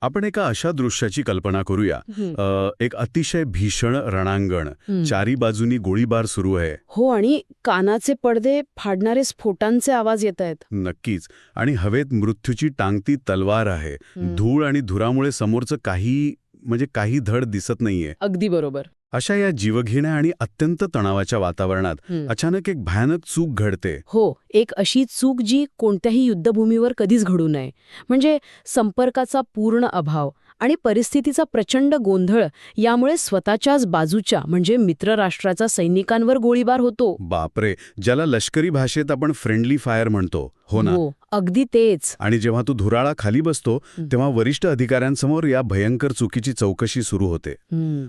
आपण एका अशा दृश्याची कल्पना करूया. एक अतिशय भीषण रणांगण, चारी बाजूनी गोळीबार सुरू आहे. हो, आणि कानाचे पडदे फाडणारे स्फोटांचे आवाज येत आहेत. नक्कीच. आणि हवेत मृत्यूची टांगती तलवार आहे. धूळ आणि धुरामुळे समोरचं काही धड दिसत नाहीये. अगदी बरोबर. अशा या जीवघेण्या आणि अत्यंत तणावाच्या वातावरणात अचानक एक भयानक चूक घडते. हो, एक अशी चूक जी कोणत्याही युद्धभूमीवर कधीच घडू नये. म्हणजे संपर्काचा पूर्ण अभाव आणि परिस्थितीचा प्रचंड गोंधळ यामुळे स्वतःच्याच बाजूच्या म्हणजे मित्रराष्ट्राच्या सैनिकांवर गोळीबार होतो. बापरे, ज्याला लष्करी भाषेत आपण फ्रेंडली फायर म्हणतो. हो ना. हो, अगदी तेच. आणि जेव्हा तो धुराळा खाली बसतो तेव्हा वरिष्ठ अधिकाऱ्यांसमोर या भयंकर चुकीची चौकशी सुरू होते.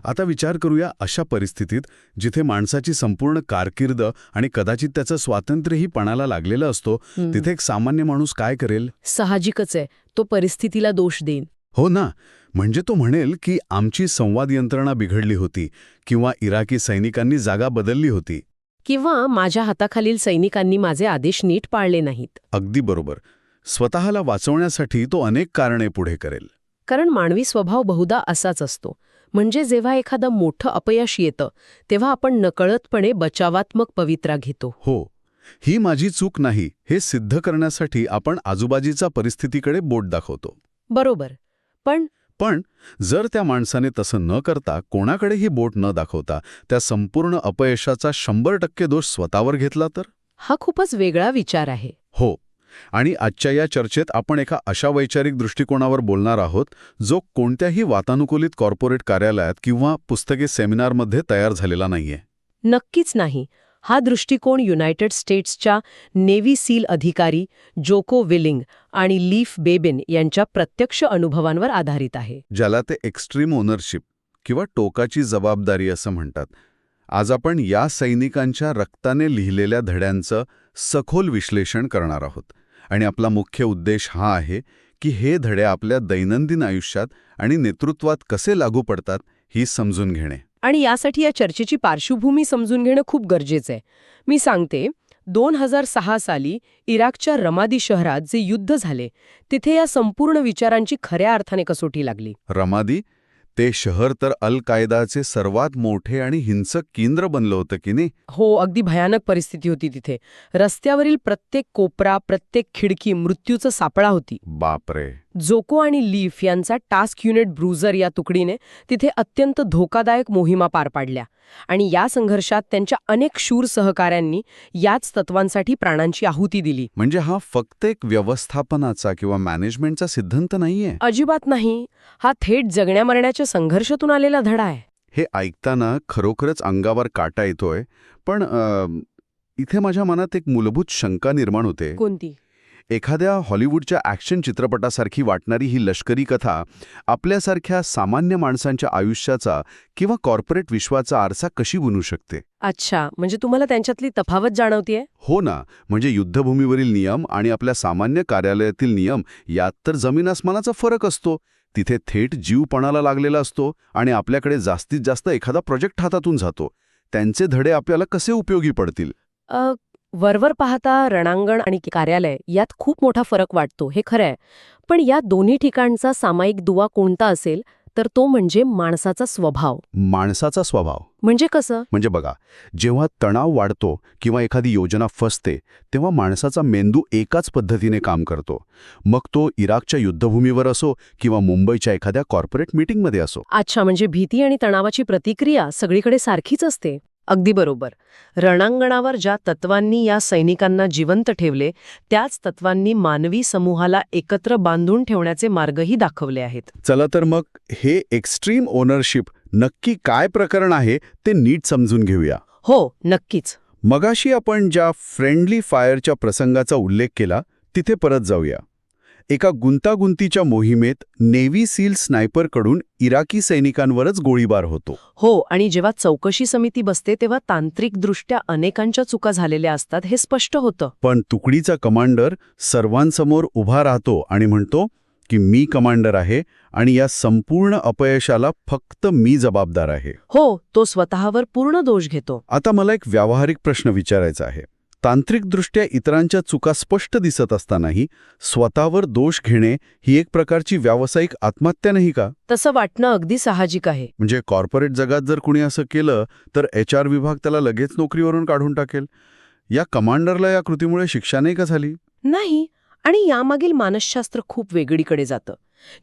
आता विचार करूया अशा परिस्थितीत जिथे माणसाची संपूर्ण कारकीर्द आणि कदाचित त्याचं स्वातंत्र्यही पणाला लागलेलं असतो, तिथे एक सामान्य माणूस काय करेल? साहजिकच आहे, तो परिस्थितीला दोष देईन. हो ना. म्हणजे तो म्हणेल की आमची संवाद यंत्रणा बिघडली होती किंवा इराकी सैनिकांनी जागा बदलली होती. किंवा माझ्या हाताखालील सैनिकांनी माझे आदेश नीट पाळले नाहीत. अगदी बरोबर. स्वतःला वाचवण्यासाठी तो अनेक कारणे पुढे करेल. कारण मानवी स्वभाव बहुधा असाच असतो. म्हणजे जेव्हा एखादं मोठं अपयश येतं तेव्हा आपण नकळतपणे बचावात्मक पवित्रा घेतो. हो, ही माझी चूक नाही हे सिद्ध करण्यासाठी आपण आजूबाजूच्या परिस्थितीकडे बोट दाखवतो. बरोबर. पण जर त्या माणसाने तसं न करता कोणाकडेही बोट न दाखवता त्या संपूर्ण अपयशाचा 100% दोष स्वतःवर घेतला तर? हा खूपच वेगळा विचार आहे. हो. आणि आजच्या या चर्चेत आपण एका अशा वैचारिक दृष्टिकोनावर बोलणार आहोत जो कोणत्याही वातानुकूलित कॉर्पोरेट कार्यालयात किंवा पुस्तके सेमिनारमध्ये तयार झालेला नाहीये. नक्कीच नाही. हा दृष्टिकोन युनायटेड स्टेट्सच्या नेव्ही सील अधिकारी जोको विलिंग आणि लीफ बेबिन यांच्या प्रत्यक्ष अनुभवांवर आधारित आहे. ज्याला ते एक्स्ट्रीम ओनरशिप किंवा टोकाची जबाबदारी असं म्हणतात. आज आपण या सैनिकांच्या रक्ताने लिहिलेल्या धड्यांचं सखोल विश्लेषण करणार आहोत. आणि आपला मुख्य उद्देश हा आहे की हे धडे आपल्या दैनंदिन आयुष्यात आणि नेतृत्वात कसे लागू पडतात ही समजून घेणे. आणि यासाठी या चर्चेची पार्श्वभूमी समजून घेणं खूप गरजेचं आहे. मी सांगते, 2006 साली इराकच्या रमादी शहरात जे युद्ध झाले तिथे या संपूर्ण विचारांची खऱ्या अर्थाने कसोटी लागली. रमादी? ते शहर तर अल कायदाचे सर्वात मोठे आणि हिंसक केंद्र बनलं होतं की नाही? हो, अगदी भयानक परिस्थिती होती तिथे. रस्त्यावरील प्रत्येक कोपरा, प्रत्येक खिडकी मृत्यूचं सापळा होती. बापरे. जोको आणि लीफ यांचा टास्क युनिट ब्रूझर या तुकडीने तिथे अत्यंत धोकादायक मोहिमा पार पाडल्या. आणि या संघर्षात त्यांच्या अनेक शूर सहकाऱ्यांनी याच तत्वांसाठी प्राणांची आहुती दिली. म्हणजे हा फक्त एक व्यवस्थापनाचा किंवा मॅनेजमेंटचा सिद्धांत नाहीये? अजिबात नाही. हा थेट जगण्या-मरण्याच्या संघर्षातून आलेला धडा आहे. हे ऐकताना खरोखरच अंगावर काटा येतोय. पण इथे माझ्या मनात एक मूलभूत शंका निर्माण होते. कोणती? एखाद्या हॉलिवूडच्या ॲक्शन चित्रपटासारखी वाटणारी ही लष्करी कथा आपल्यासारख्या सामान्य माणसांच्या आयुष्याचा किंवा कॉर्पोरेट विश्वाचा आरसा कशी बनू शकते? अच्छा, म्हणजे तुम्हाला त्यांच्यातली तफावत जाणवतीये? हो ना. म्हणजे युद्धभूमीवरील नियम आणि आपल्या सामान्य कार्यालयातील नियम यात तर जमीन आसमानाचा फरक असतो. तिथे थेट जीव पणाला लागलेला असतो आणि आपल्याकडे जास्तीत जास्त एखादा प्रोजेक्ट हातातून जातो. त्यांचे धडे आपल्याला कसे उपयोगी पडतील? वरवर पाहता रणांगण आणि कार्यालय यात खूप मोठा फरक वाटतो, हे खरं आहे. पण या दोन्ही ठिकाणचा सामायिक दुवा कोणता असेल तर तो म्हणजे माणसाचा स्वभाव. माणसाचा स्वभाव म्हणजे कसं? म्हणजे बघा, जेव्हा तणाव वाढतो किंवा एखादी योजना फसते तेव्हा माणसाचा मेंदू एकाच पद्धतीने काम करतो. मग तो इराकच्या युद्धभूमीवर असो किंवा मुंबईच्या एखाद्या कॉर्पोरेट मीटिंगमध्ये असो. अच्छा, म्हणजे भीती आणि तणावाची प्रतिक्रिया सगळीकडे सारखीच असते. अगदी बरोबर. रणांगणावर ज्या तत्वांनी या सैनिकांना जिवंत ठेवले त्याच तत्वांनी मानवी समूहाला एकत्र बांधून ठेवण्याचे मार्गही दाखवले आहेत. चला तर मग हे एक्स्ट्रीम ओनरशिप नक्की काय प्रकरण आहे ते नीट समजून घेऊया. हो, नक्कीच. मगाशी आपण ज्या फ्रेंडली फायरच्या प्रसंगाचा उल्लेख केला तिथे परत जाऊया. एका गुंतागुंतीच्या मोहिमेत नेव्ही सील स्नायपरकडून इराकी सैनिकांवरच गोळीबार होतो. हो, आणि जेव्हा चौकशी समिती बसते तेव्हा तांत्रिकदृष्ट्या अनेकांच्या चुका झालेल्या असतात हे स्पष्ट होतं. पण तुकडीचा कमांडर सर्वांसमोर उभा राहतो आणि म्हणतो की मी कमांडर आहे आणि या संपूर्ण अपयशाला फक्त मी जबाबदार आहे. हो, तो स्वतःवर पूर्ण दोष घेतो. आता मला एक व्यावहारिक प्रश्न विचारायचा आहे. तांत्रिकदृष्ट्या इतरांच्या चुका स्पष्ट दिसत असतानाही स्वतःवर दोष घेणे ही एक प्रकारची व्यावसायिक आत्महत्या नाही का? तसं वाटणं अगदी साहजिक आहे. म्हणजे कॉर्पोरेट जगात जर कुणी असं केलं तर HR विभाग त्याला लगेच नोकरीवरून काढून टाकेल. या कमांडरला या कृतीमुळे शिक्षा नाही का झाली? नाही, आणि यामागील मानसशास्त्र खूप वेगळीकडे जातं.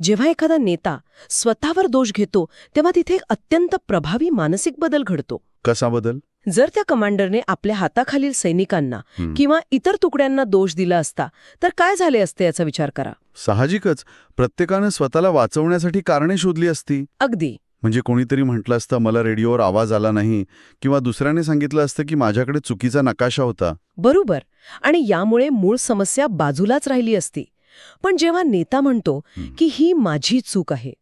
जेव्हा एखादा नेता स्वतःवर दोष घेतो तेव्हा तिथे एक अत्यंत प्रभावी मानसिक बदल घडतो. कसा बदल? जर त्या कमांडरने आपल्या हाताखालील सैनिकांना किंवा इतर तुकड्यांना दोष दिला असता तर काय झाले असते याचा विचार करा. साहजिकच प्रत्येकानं स्वतःला वाचवण्यासाठी कारणे शोधली असती. अगदी. म्हणजे कोणीतरी म्हटलं असतं मला रेडिओवर आवाज आला नाही, किंवा दुसऱ्याने सांगितलं असतं की माझ्याकडे चुकीचा नकाशा होता. बरोबर. आणि यामुळे मूळ समस्या बाजूलाच राहिली असती. पण जेव्हा नेता म्हणतो की ही माझी चूक आहे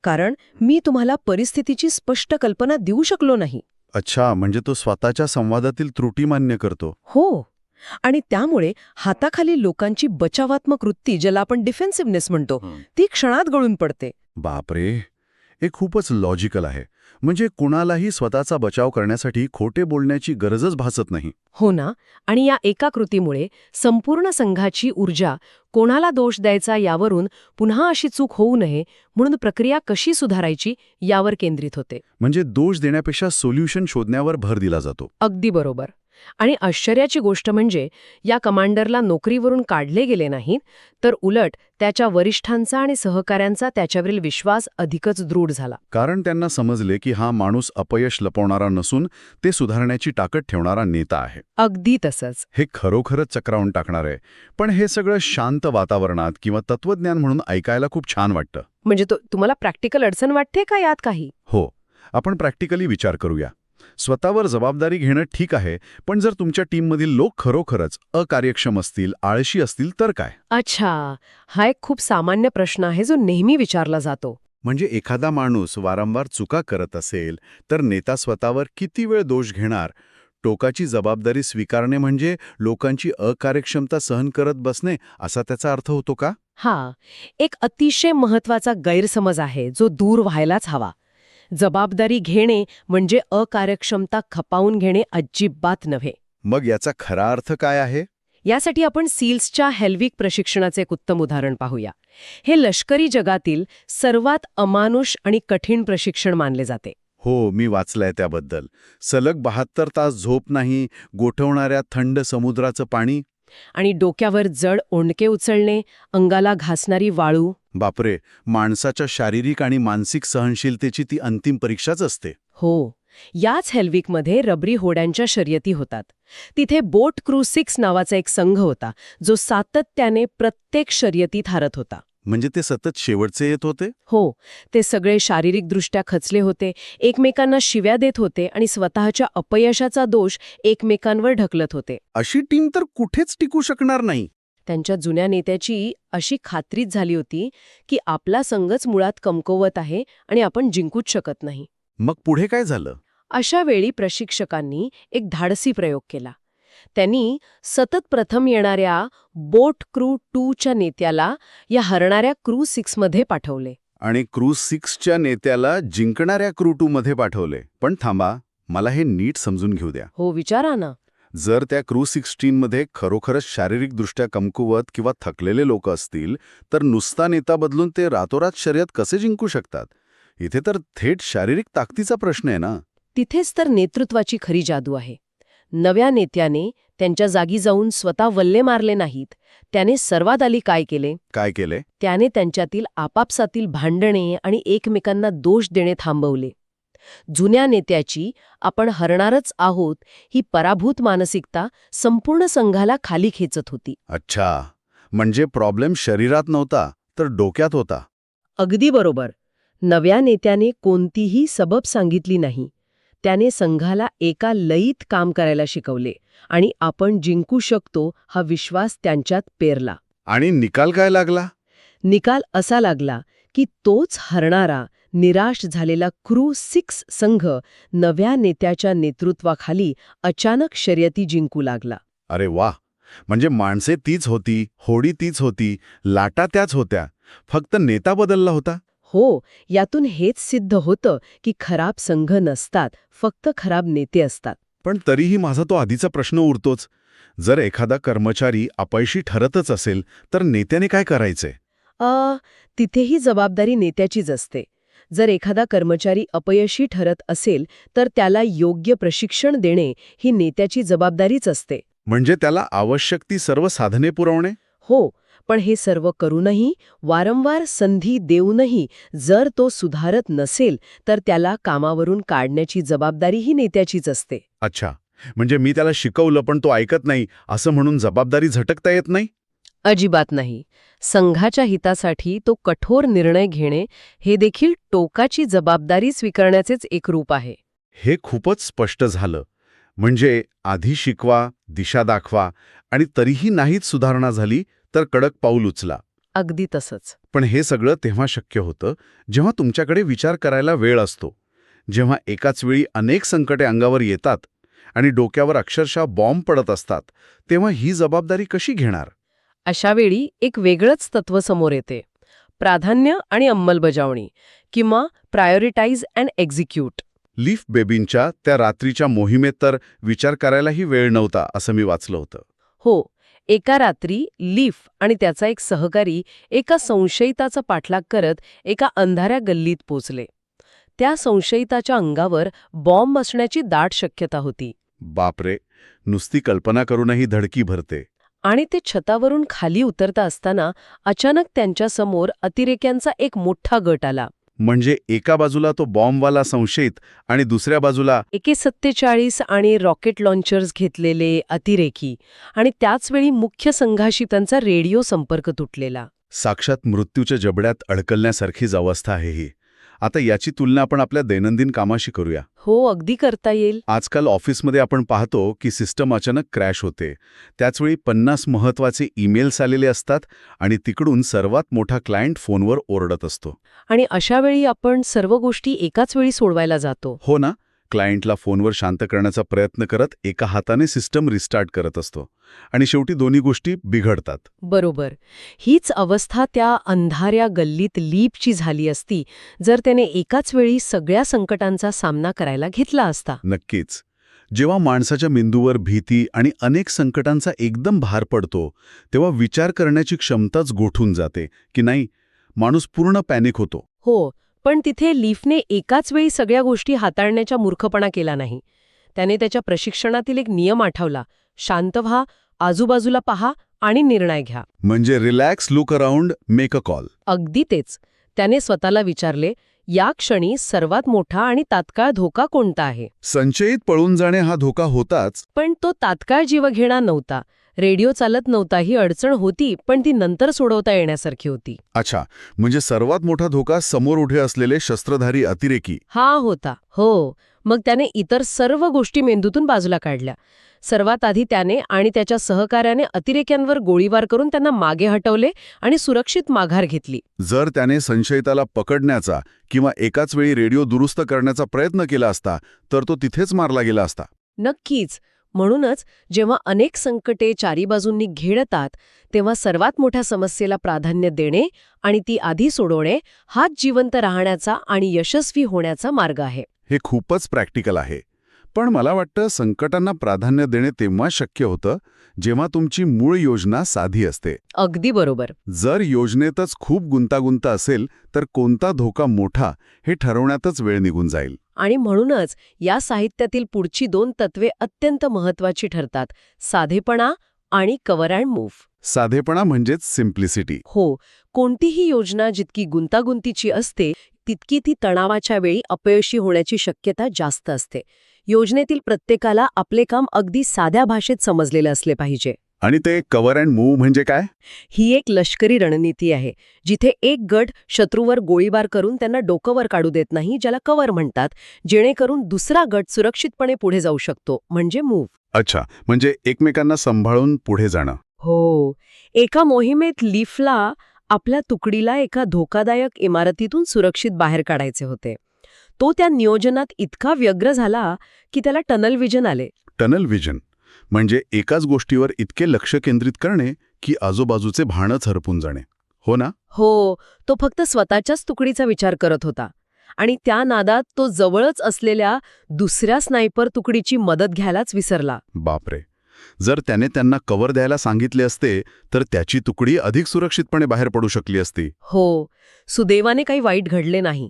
कारण मी तुम्हाला परिस्थितीची स्पष्ट कल्पना देऊ शकलो नाही. अच्छा, म्हणजे तो स्वतःच्या संवादातील त्रुटी मान्य करतो. हो. आणि त्यामुळे हाताखाली लोकांची बचावात्मक वृत्ती, ज्याला आपण डिफेन्सिव्हनेस म्हणतो, ती क्षणात गळून पडते. बापरे, हे खूपच लॉजिकल आहे. म्हणजे कुणालाही स्वतःचा बचाव करण्यासाठी खोटे बोलण्याची गरजच भासत नाही. हो ना. आणि या एका कृतीमुळे संपूर्ण संघाची ऊर्जा कोणाला दोष द्यायचा यावरून पुन्हा अशी चूक होऊ नये म्हणून प्रक्रिया कशी सुधारायची यावर केंद्रित होते. म्हणजे दोष देण्यापेक्षा सोल्युशन शोधण्यावर भर दिला जातो. अगदी बरोबर. आणि आश्चर्याची गोष्ट म्हणजे या कमांडरला नोकरीवरून काढले गेले नाहीत, तर उलट त्याच्या वरिष्ठांचा आणि सहकाऱ्यांचा त्याच्यावरील विश्वास अधिकच दृढ झाला. कारण त्यांना समजले की हा माणूस अपयश लपवणारा नसून ते सुधारण्याची ताकद ठेवणारा नेता आहे. अगदी तसंच. हे खरोखरच चक्रावून टाकणार आहे. पण हे सगळं शांत वातावरणात किंवा तत्वज्ञान म्हणून ऐकायला खूप छान वाटतं. म्हणजे तुम्हाला प्रॅक्टिकल अडचण वाटते का यात काही? हो, आपण प्रॅक्टिकली विचार करूया. स्वतःवर जबाबदारी घेणं ठीक आहे, पण जर तुमच्या टीममधील लोक खरोखरच अकार्यक्षम असतील, आळशी असतील तर काय? अच्छा, हा एक खूप सामान्य प्रश्न आहे जो नेहमी विचारला जातो. म्हणजे एखादा माणूस वारंवार चुका करत असेल तर नेता स्वतःवर किती वेळ दोष घेणार? टोकाची जबाबदारी स्वीकारणे म्हणजे लोकांची अकार्यक्षमता सहन करत बसणे असा त्याचा अर्थ होतो का? हा एक अतिशय महत्वाचा गैरसमज आहे जो दूर व्हायलाच हवा. जबाबदारी घेणे म्हणजे अकार्यक्षमता खपावून घेणे अजिबात नव्हे. मग याचा खरा अर्थ काय आहे? यासाठी आपण सील्सच्या हेल्विक प्रशिक्षणाचे एक उत्तम उदाहरण पाहूया. हे लष्करी जगातील सर्वात अमानुष आणि कठीण प्रशिक्षण मानले जाते. हो, मी वाचलंय त्याबद्दल. सलग 72 तास झोप नाही, गोठवणाऱ्या थंड समुद्राचं पाणी आणि डोक्यावर जड ओंडके उचलणे, अंगाला घासणारी वाळू. बापरे, माणसाच्या शारीरिक आणि मानसिक सहनशीलतेची ती अंतिम परीक्षाच असते. हो. याच हेल्विकमध्ये रबरी होड्यांच्या शर्यती होतात. तिथे बोट क्रू 6 नावाचा एक संघ होता जो सातत्याने प्रत्येक शर्यतीत हारत होता. म्हणजे ते सतत शेवटचे येत होते? हो. ते सगळे शारीरिकदृष्ट्या खचले होते, एकमेकांना शिव्या देत होते आणि स्वतःच्या अपयशाचा दोष एकमेकांवर ढकलत होते. अशी टीम तर कुठेच टिकू शकणार नाही. त्यांच्या जुन्या नेत्याची अशी खात्रीच झाली होती की आपला संघच मुळात कमकुवत आहे आणि आपण जिंकूच शकत नाही. मग पुढे काय झालं? अशा वेळी प्रशिक्षकांनी एक धाडसी प्रयोग केला. त्यांनी सतत प्रथम येणाऱ्या बोट क्रू 2च्या नेत्याला या हरणाऱ्या क्रू 6 मध्ये पाठवले. आणि क्रू 6च्या नेत्याला जिंकणाऱ्या क्रू 2 मध्ये पाठवले. पण थांबा, मला हे नीट समजून घेऊ द्या. हो, विचारा ना. जर त्या क्रू 16 मध्ये खरोखरच शारीरिकदृष्ट्या कमकुवत किंवा थकलेले लोक असतील तर नुसता नेता बदलून ते रातोरात शर्यत कसे जिंकू शकतात? इथे तर थेट शारीरिक ताकदीचा प्रश्न आहे ना. तिथेच तर नेतृत्वाची खरी जादू आहे. नव्या नेत्याने त्यांच्या जागी जाऊन स्वतः वल्ले मारले नाहीत. त्याने सर्वात आधी काय केले? काय केले? त्याने त्यांच्यातील आपापसातील भांडणे आणि एकमेकांना दोष देणे थांबवले. जुन्या नेत्याची आपण हरणारच आहोत ही पराभूत मानसिकता संपूर्ण संघाला खाली खेचत होती. अच्छा, म्हणजे प्रॉब्लेम शरीरात नव्हता तर डोक्यात होता. अगदी बरोबर. नव्या नेत्याने कोणतीही सबब सांगितली नाही. त्याने संघाला एका लयीत काम करायला शिकवले आणि आपण जिंकू शकतो हा विश्वास त्यांच्यात पेरला. आणि निकाल काय लागला? निकाल असा लागला की तोच हरणारा, निराश झालेला क्रू 6 संघ नव्या नेत्याच्या नेतृत्वाखाली अचानक शर्यती जिंकू लागला. अरे वा, म्हणजे माणसे तीच होती, होडी तीच होती, लाटा त्याच होत्या, फक्त नेता बदलला होता. हो, यातून हेच सिद्ध होतं की खराब संघ नसतात, फक्त खराब नेते असतात. पण तरीही माझा तो आधीचा प्रश्न उरतोच. जर एखादा कर्मचारी अपयशी ठरतच असेल तर नेत्याने काय करायचे? तिथेही जबाबदारी नेत्याचीच असते. जर एखादा कर्मचारी अपयशी ठरत असेल तर त्याला योग्य प्रशिक्षण देणे ही नेत्याची जबाबदारीच असते. म्हणजे त्याला आवश्यक ती सर्व साधने पुरवणे? हो, पण हे सर्व करूनही, वारंवार संधी देऊनही जर तो सुधारत नसेल तर त्याला कामावरून काढण्याची जबाबदारीही नेत्याचीच असते. अच्छा, म्हणजे मी त्याला शिकवलं पण तो ऐकत नाही असं म्हणून जबाबदारी झटकता येत नाही? अजिबात नाही. संघाच्या हितासाठी तो कठोर निर्णय घेणे हे देखील टोकाची जबाबदारी स्वीकारण्याचेच एक रूप आहे. हे खूपच स्पष्ट झालं. म्हणजे आधी शिकवा, दिशा दाखवा आणि तरीही नाहीच सुधारणा झाली तर कडक पाऊल उचला. अगदी तसंच. पण हे सगळं तेव्हा शक्य होतं जेव्हा तुमच्याकडे विचार करायला वेळ असतो, जेव्हा एकाच वेळी अनेक संकटे अंगावर येतात आणि डोक्यावर अक्षरशः बॉम्ब पडत असतात, तेव्हा ही जबाबदारी कशी घेणार? अशावेळी एक वेगळंच तत्व समोर येते. प्राधान्य आणि अंमलबजावणी किंवा प्रायोरिटाईज अँड एक्झिक्यूट. लीफ बेबींच्या त्या रात्रीच्या मोहिमेत तर विचार करायलाही वेळ नव्हता असं मी वाचलं होतं. हो, एका रात्री लीफ आणि त्याचा एक सहकारी एका संशयिताचा पाठलाग करत एका अंधाऱ्या गल्लीत पोचले. त्या संशयिताच्या अंगावर बॉम्ब असण्याची दाट शक्यता होती. बापरे, नुसती कल्पना करूनही धडकी भरते. आणि ते छतावरून खाली उतरता असताना अचानक त्यांच्यासमोर अतिरेक्यांचा एक मोठा गट आला. म्हणजे एका बाजूला तो बॉम्बवाला संशयित आणि दुसऱ्या बाजूला AK-47 आणि रॉकेट लॉन्चर्स घेतलेले अतिरेकी आणि त्याचवेळी मुख्य संघाशी त्यांचा रेडिओ संपर्क तुटलेला. साक्षात मृत्यूच्या जबड्यात अडकलण्यासारखीच अवस्था आहे ही. आता याची तुलना आपण आपल्या दैनंदिन कामाशी करूया. हो, अगदी करता येईल. आजकाल ऑफिसमध्ये आपण पाहतो की सिस्टम अचानक क्रॅश होते. त्याचवेळी 50 महत्त्वाचे ईमेल्स आलेले असतात आणि तिकडून सर्वात मोठा क्लायंट फोनवर ओरडत असतो. आणि अशावेळी आपण सर्व गोष्टी एकाच वेळी सोडवायला जातो. हो ना, क्लायंटला फोनवर शांत करण्याचा प्रयत्न करत एका हाताने सिस्टम रिस्टार्ट करत असतो आणि शेवटी दोन्ही गोष्टी बिघडतात. बरोबर. हीच अवस्था त्या अंधाऱ्या गल्लीत लीपची झाली असती जर त्याने एकाच वेळी सगळ्या संकटांचा सामना करायला घेतला असता. नक्कीच. जेव्हा माणसाच्या मेंदूवर भीती आणि अनेक संकटांचा एकदम भार पडतो तेव्हा विचार करण्याची क्षमताच गोठून जाते की नाही, माणूस पूर्ण पॅनिक होतो. हो, पण तिथे लीफने एकाच वेळी सगळ्या गोष्टी हाताळण्याचा मूर्खपणा केला नाही. त्याने त्याच्या प्रशिक्षणातील एक नियम आठवला. शांत व्हा, आजूबाजूला पहा आणि निर्णय घ्या. म्हणजे relax, look around, make a call. अगदी तेच. त्याने स्वतःला विचारले, या क्षणी सर्वात मोठा आणि तात्काळ धोका कोणता आहे? संचयित पळून जाणे हा धोका होताच. पण तो तात्काळ जीवघेणा नव्हता. रेडिओ चालत नव्हता ही अडचण होती, पण ती नंतर सोडवता येण्यासारखी होती. अच्छा, म्हणजे सर्वात मोठा धोका समोर उभे असलेले शस्त्रधारी अतिरेकी. हा होता. हो. मग त्याने इतर सर्व गोष्टी मेंदूतून बाजूला काढल्या. सर्वात आधी त्याने आणि त्याच्या सहकार्याने अतिरेक्यांवर गोळीबार करून त्यांना मागे हटवले आणि सुरक्षित माघार घेतली. जर त्याने संशयिताला पकडण्याचा किंवा एकाच वेळी रेडिओ दुरुस्त करण्याचा प्रयत्न केला असता तर तो तिथेच मारला गेला असता. नक्कीच. म्हणूनच जेव्हा अनेक संकटे चारी बाजूंनी घेरतात तेव्हा सर्वात मोठ्या समस्येला प्राधान्य देणे आणि ती आधी सोडवणे हाच जिवंत राहण्याचा आणि यशस्वी होण्याचा मार्ग आहे. हे खूपच प्रॅक्टिकल आहे. पण मला वाटतं संकटांना प्राधान्य देणे तेव्हा शक्य होतं जेव्हा तुमची मूळ योजना साधी असते. अगदी बरोबर. जर योजनेतच खूप गुंतागुंत असेल तर कोणता धोका मोठा हे ठरवण्यातच वेळ निघून जाईल. आणि म्हणूनच या साहित्यातील पुढची 2 तत्वे अत्यंत महत्वाची ठरतात. साधेपणा आणि कव्हर अँड मूव्ह. साधेपणा म्हणजेच सिम्प्लिसिटी. हो, कोणतीही योजना जितकी गुंतागुंतीची असते तितकी ती तणावाच्या वेळी अपयशी होण्याची शक्यता जास्त असते. योजनेतील प्रत्येकाला आपले काम अगदी साध्या भाषेत समजलेलं असले पाहिजे. आणि ते कव्हर अँड मूव्ह म्हणजे काय? ही एक लष्करी रणनीती आहे जिथे एक गट शत्रूवर गोळीबार करून त्यांना डोकंवर काढू देत नाही, ज्याला कव्हर म्हणतात, जेणेकरून दुसरा गट सुरक्षितपणे पुढे जाऊ शकतो, म्हणजे मूव्ह. अच्छा, म्हणजे एकमेकांना सांभाळून पुढे जाणं. हो. एका मोहिमेत लीफला आपल्या तुकडीला एका धोकादायक इमारतीतून सुरक्षित बाहेर काढायचे होते. तो त्या नियोजनात इतका व्यग्र झाला की त्याला टनल विजन आले. टनल विजन म्हणजे एकाच गोष्टीवर इतके लक्ष केंद्रित करणे की आजूबाजूचे भानच हरपून जाणे. हो ना? हो, तो फक्त स्वतःच्याच तुकडीचा विचार करत होता आणि त्या नादात तो जवळच असलेल्या दुसऱ्या स्नायपर तुकडीची मदत घ्यायलाच विसरला. बापरे. जर त्याने त्यांना कव्हर द्यायला सांगितले असते तर त्याची तुकडी अधिक सुरक्षितपणे बाहेर पडू शकली असती. हो, सुदैवाने काही वाईट घडले नाही.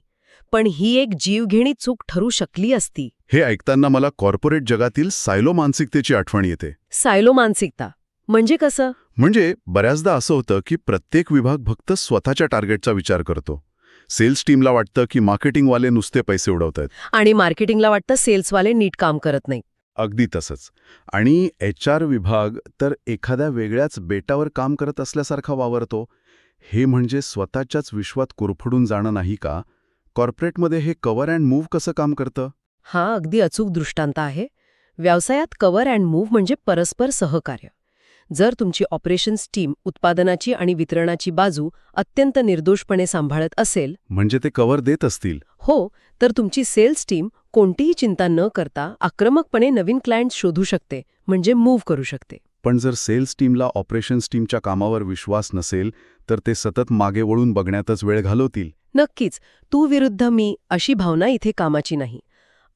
पण ही एक जीवघेणी चूक ठरू शकली असती. हे ऐकताना मला कॉर्पोरेट जगातील सायलो मानसिकतेची आठवण येते. सायलो मानसिकता म्हणजे कसं? म्हणजे बऱ्याचदा असं होतं की प्रत्येक विभाग फक्त स्वतःच्या टार्गेटचा विचार करतो. सेल्स टीमला वाटतं की मार्केटिंगवाले नुसते पैसे उडवतात. आणि मार्केटिंगला वाटतं सेल्सवाले नीट काम करत नाही. अगदी तसंच. आणि HR विभाग तर एखाद्या वेगळ्याच बेटावर काम करत असल्यासारखा वावरतो. हे म्हणजे स्वतःच्याच विश्वात कुरफडून जाणं नाही का? कॉर्पोरेटमध्ये हे कव्हर अँड मूव्ह कसं काम करतं? हा अगदी अचूक दृष्टांत आहे. व्यवसायात कव्हर अँड मूव्ह म्हणजे परस्पर सहकार्य. जर तुमची ऑपरेशन्स टीम उत्पादनाची आणि वितरणाची बाजू अत्यंत निर्दोषपणे सांभाळत असेल, म्हणजे ते कव्हर देत असतील. हो, तर तुमची सेल्स टीम कोणतीही चिंता न करता आक्रमकपणे नवीन क्लायंट शोधू शकते, म्हणजे मूव्ह करू शकते. पण जर सेल्स टीमला ऑपरेशन्स टीमच्या कामावर विश्वास नसेल तर ते सतत मागे वळून बघण्यातच वेळ घालवतील. नक्कीच, तू विरुद्ध मी अशी भावना इथे कामाची नाही.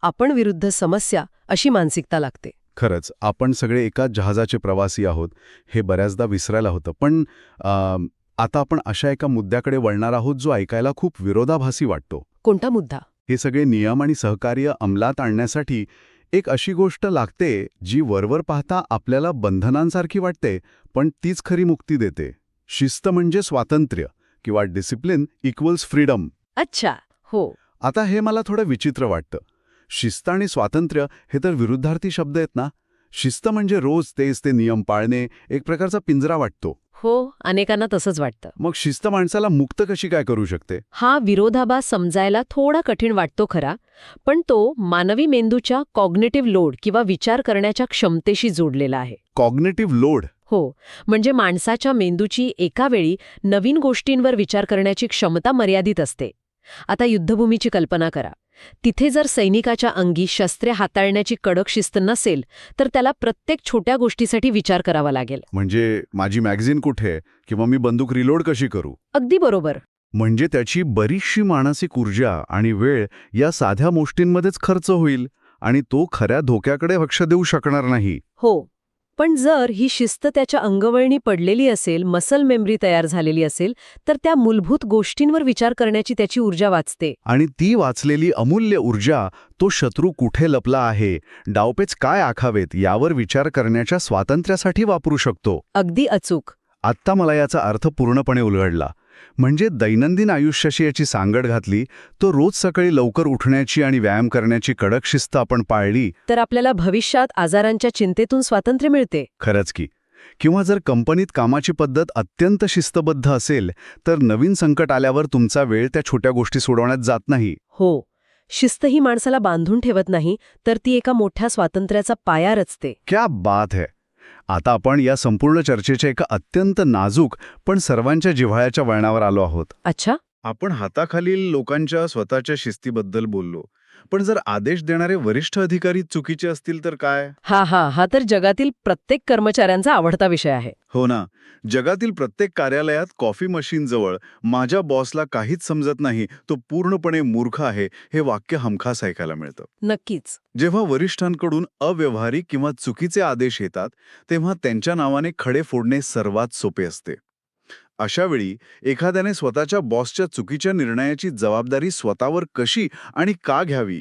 आपण विरुद्ध समस्या अशी मानसिकता लागते. खरंच, आपण सगळे एकाच जहाजाचे प्रवासी आहोत हे बऱ्याचदा विसरायला होतं. पण आता आपण अशा एका मुद्द्याकडे वळणार आहोत जो ऐकायला खूप विरोधाभासी वाटतो. कोणता मुद्दा? हे सगळे नियम आणि सहकार्य अंमलात आणण्यासाठी एक अशी गोष्ट लागते जी वरवर पाहता आपल्याला बंधनांसारखी वाटते, पण तीच खरी मुक्ती देते. शिस्त म्हणजे स्वातंत्र्य किंवा डिसिप्लिन इक्वल्स फ्रीडम. अच्छा, हो. आता हे मला थोडं विचित्र वाटतं. शिस्त आणि स्वातंत्र्य हे तर विरुद्धार्थी शब्द आहेत ना. शिस्त म्हणजे रोज तेच ते नियम पाळणे, एक प्रकारचा पिंजरा वाटतो. हो, अनेकांना तसंच वाटतं. मग शिस्त माणसाला मुक्त कशी काय करू शकते? हा विरोधाभास समजायला थोडा कठीण वाटतो खरा, पण तो मानवी मेंदूच्या कॉग्निटिव्ह लोड किंवा विचार करण्याच्या क्षमतेशी जोडलेला आहे. Cognitive load? हो, म्हणजे माणसाच्या मेंदूची एका वेळी नवीन गोष्टींवर विचार करण्याची क्षमता मर्यादित असते. आता युद्धभूमीची कल्पना करा. तिथे जर सैनिकाच्या अंगी शस्त्रे हाताळण्याची कडक शिस्त नसेल तर त्याला प्रत्येक छोट्या गोष्टीसाठी विचार करावा लागेल. म्हणजे माझी मॅगझिन कुठे किंवा मी बंदूक रिलोड कशी करू? अगदी बरोबर. म्हणजे त्याची बरीचशी मानसिक ऊर्जा आणि वेळ या साध्या गोष्टींमध्येच खर्च होईल आणि तो खऱ्या धोक्याकडे लक्ष देऊ शकणार नाही. हो, पण जर ही शिस्त त्याच्या अंगवळणी पडलेली असेल, मसल मेमरी तयार झालेली असेल, तर त्या मूलभूत गोष्टींवर विचार करण्याची त्याची ऊर्जा वाचते. आणि ती वाचलेली अमूल्य ऊर्जा तो शत्रू कुठे लपला आहे, डावपेच काय आखावेत यावर विचार करण्याच्या स्वातंत्र्यासाठी वापरू शकतो. अगदी अचूक. आत्ता मला याचा अर्थ पूर्णपणे उलगडला. म्हणजे दैनंदिन आयुष्याशी याची सांगड घातली तो रोज सकाळी लवकर उठण्याची आणि व्यायाम करण्याची कडक शिस्त आपण पाळली तर आपल्याला भविष्यात आजारांच्या चिंतेतून स्वातंत्र्य मिळते. खरंच की. किंवा जर कंपनीत कामाची पद्धत अत्यंत शिस्तबद्ध असेल तर नवीन संकट आल्यावर तुमचा वेळ त्या छोट्या गोष्टी सोडवण्यात जात नाही. हो, शिस्त ही माणसाला बांधून ठेवत नाही, तर ती एका मोठ्या स्वातंत्र्याचा पाया रचते. क्या बात है. आता आपण या संपूर्ण चर्चेच्या एका अत्यंत नाजूक पण सर्वांच्या जिव्हाळ्याच्या वळणावर आलो आहोत. अच्छा, आपण हाताखालील लोकांच्या स्वतःच्या शिस्तीबद्दल बोललो, पण जर आदेश देणारे वरिष्ठ अधिकारी चुकीचे असतील तर काय? हा तर जगातील प्रत्येक कर्मचाऱ्यांचा आवडता विषय आहे. हो ना. जगातील प्रत्येक कार्यालयात कॉफी मशीनजवळ माझ्या बॉसला काहीच समजत नाही, तो पूर्णपणे मूर्ख आहे, हे वाक्य हमखास ऐकायला मिळतं. नक्कीच. जेव्हा वरिष्ठांकडून अव्यवहारिक किंवा चुकीचे आदेश येतात तेव्हा त्यांच्या नावाने खडे फोडणे सर्वात सोपे असते. अशावेळी एखाद्याने स्वतःच्या बॉसच्या चुकीच्या निर्णयाची जबाबदारी स्वतःवर कशी आणि का घ्यावी,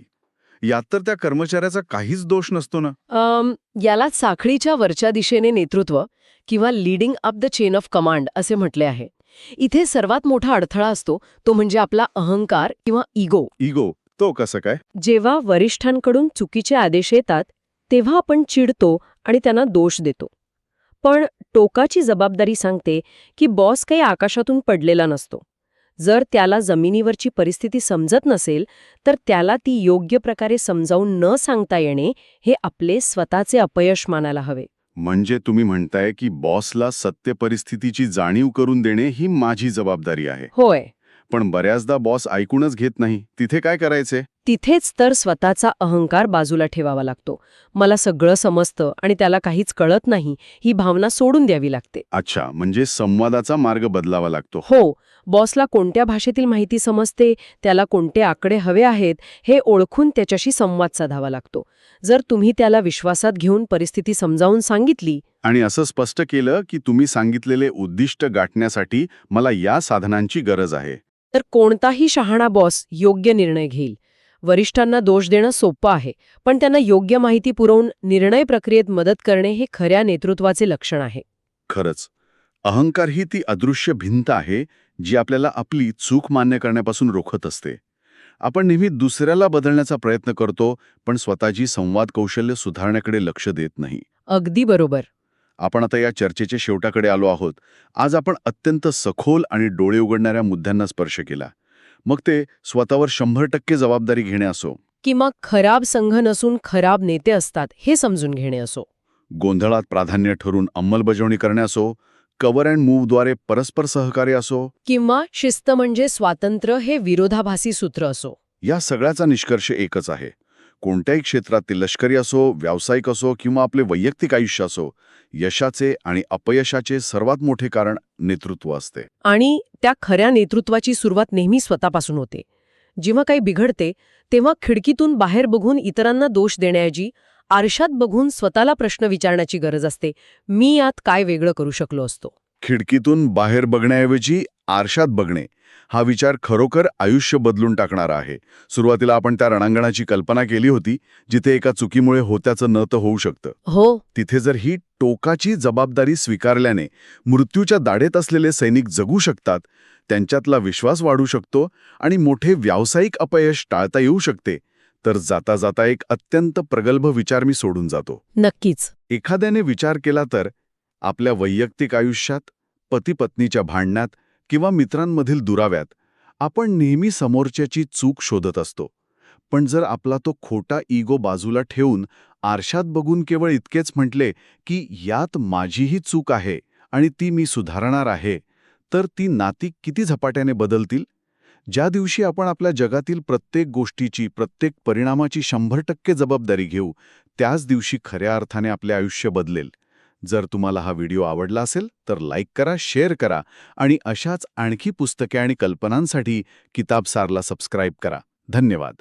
यात तर त्या कर्मचाऱ्याचा काहीच दोष नसतो ना. याला साखळीच्या वरच्या दिशेने नेतृत्व किंवा leading up the chain of command असे म्हटले आहे. इथे सर्वात मोठा अडथळा असतो तो म्हणजे आपला अहंकार किंवा इगो. तो कसं काय? जेव्हा वरिष्ठांकडून चुकीचे आदेश येतात तेव्हा आपण चिडतो आणि त्यांना दोष देतो. पण टोकाची जबाबदारी सांगते की बॉस काही आकाशातून पडलेला नसतो. जर त्याला जमिनीवरची परिस्थिती समजत नसेल तर त्याला ती योग्य प्रकारे समजावून न सांगता येणे हे आपले स्वतःचे अपयश मानायला हवे. म्हणजे तुम्ही म्हणताय की बॉसला सत्य परिस्थितीची जाणीव करून देणे ही माझी जबाबदारी आहे. होय. पण बऱ्याचदा बॉस ऐकूनच घेत नाही, तिथे काय करायचे? तिथेच तर स्वतःचा अहंकार बाजूला ठेवावा लागतो. मला सगळं समजतं आणि त्याला काहीच कळत नाही, ही भावना सोडून द्यावी लागते. अच्छा, म्हणजे संवादाचा मार्ग बदलावा लागतो. हो, बॉसला कोणत्या भाषेतील माहिती समजते, त्याला कोणते आकडे हवे आहेत, हे ओळखून त्याच्याशी संवाद साधावा लागतो. जर तुम्ही त्याला विश्वासात घेऊन परिस्थिती समजावून सांगितली, आणि असं स्पष्ट केलं की तुम्ही सांगितलेले उद्दिष्ट गाठण्यासाठी मला या साधनांची गरज आहे. तर कोणताही शहाणा बॉस योग्य निर्णय घेईल. वरिष्ठांना दोष देणं सोपं आहे, पण त्यांना योग्य माहिती पुरवून निर्णय प्रक्रियेत मदत करणे हे खऱ्या नेतृत्वाचे लक्षण आहे. खरंच, अहंकार ही ती अदृश्य भिंत आहे जी आपल्याला आपली चूक मान्य करण्यापासून रोखत असते. आपण नेहमी दुसऱ्याला बदलण्याचा प्रयत्न करतो, पण स्वतःची संवाद कौशल्य सुधारण्याकडे लक्ष देत नाही. अगदी बरोबर. आपण आता या चर्चेच्या शेवटाकडे आलो आहोत. आज आपण अत्यंत सखोल आणि डोळे उघडणाऱ्या मुद्द्यांना स्पर्श केला. मग ते स्वतःवर 100% जबाबदारी घेणे असो, किंवा खराब संघ नसून खराब नेते असतात हे समजून घेणे असो. गोंधळात प्राधान्य ठरून अंमलबजावणी करणे असो, कव्हर अँड मूव्हद्वारे परस्पर सहकार्य असो, किंवा शिस्त म्हणजे स्वातंत्र्य हे विरोधाभासी सूत्र असो. या सगळ्याचा निष्कर्ष एकच आहे. कोणत्याही क्षेत्रात ते लष्करी असो, व्यावसायिक असो किंवा आपले वैयक्तिक आयुष्य असो, यशाचे आणि अपयशाचे सर्वात मोठे कारण नेतृत्व असते. आणि त्या खऱ्या नेतृत्वाची सुरुवात नेहमी स्वतःपासून होते. जेव्हा काही बिघडते तेव्हा खिडकीतून बाहेर बघून इतरांना दोष देण्याऐवजी आरशात बघून स्वतःला प्रश्न विचारण्याची गरज असते. मी यात काय वेगळं करू शकलो असतो? खिडकीतून बाहेर बघण्याऐवजी आरशात बघणे हा विचार खरोखर आयुष्य बदलून टाकणारा आहे. सुरुवातीला आपण त्या रणांगणाची कल्पना केली होती, जिथे एका चुकीमुळे होत्याचं न तर होऊ शकतं. हो, तिथे जर ही टोकाची जबाबदारी स्वीकारल्याने मृत्यूच्या दाढेत असलेले सैनिक जगू शकतात, त्यांच्यातला विश्वास वाढू शकतो आणि मोठे व्यावसायिक अपयश टाळता येऊ शकते, तर जाता जाता एक अत्यंत प्रगल्भ विचार मी सोडून जातो. नक्कीच. एखाद्याने विचार केला तर आपल्या वैयक्तिक आयुष्यात, पती-पत्नीच्या भांडणात किंवा मित्रांमधील दुराव्यात आपण नेहमी समोरच्याची चूक शोधत असतो. पण जर आपला तो खोटा इगो बाजूला ठेवून आरशात बघून केवळ इतकेच म्हटले की यात माझीही चूक आहे आणि ती मी सुधारणार आहे, तर ती नाती किती झपाट्याने बदलतील. ज्या दिवशी आपण आपल्या जगातील प्रत्येक गोष्टीची, प्रत्येक परिणामाची 100% जबाबदारी घेऊ, त्याच दिवशी खऱ्या अर्थाने आपले आयुष्य बदलेल. जर तुम्हाला हा व्हिडिओ आवडला असेल तर लाईक करा, शेअर करा आणि अशाच आणखी पुस्तके आणि कल्पनांसाठी किताब सारला सबस्क्राईब करा. धन्यवाद.